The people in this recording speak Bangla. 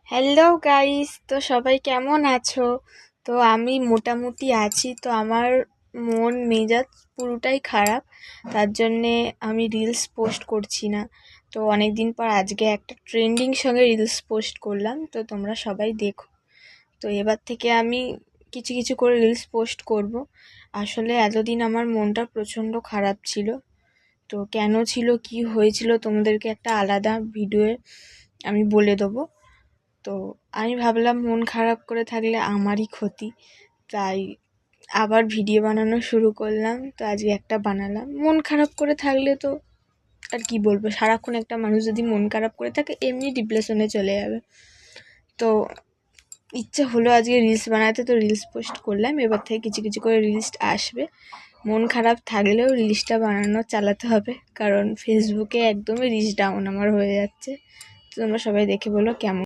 হ্যালো গাইস, তো সবাই কেমন আছো? তো আমি মোটামুটি আছি। তো আমার মন মেজাজ পুরোটাই খারাপ, তার জন্যে আমি রিলস পোস্ট করছি না। তো অনেক দিন পর আজকে একটা ট্রেন্ডিং সঙ্গে রিলস পোস্ট করলাম, তো তোমরা সবাই দেখো। তো এবার থেকে আমি কিছু কিছু করে রিলস পোস্ট করব। আসলে এতদিন আমার মনটা প্রচণ্ড খারাপ ছিল। তো কেন ছিল, কি হয়েছিল, তোমাদেরকে একটা আলাদা ভিডিওয়ে আমি বলে দেবো। তো আমি ভাবলাম মন খারাপ করে থাকলে আমারই ক্ষতি, তাই আবার ভিডিও বানানো শুরু করলাম। তো আজকে একটা বানালাম। মন খারাপ করে থাকলে তো আর কি বলবো, সারাক্ষণ একটা মানুষ যদি মন খারাপ করে থাকে এমনি ডিপ্রেশনে চলে যাবে। তো ইচ্ছে হলো আজকে রিলস বানাতে, তো রিলস পোস্ট করলাম। এবার থেকে কিছু কিছু করে রিলস আসবে। মন খারাপ থাকলেও রিলসটা বানানো চালাতে হবে, কারণ ফেসবুকে একদমই রিচ ডাউন আমার হয়ে যাচ্ছে। তো তোমরা সবাই দেখে বলো কেমন।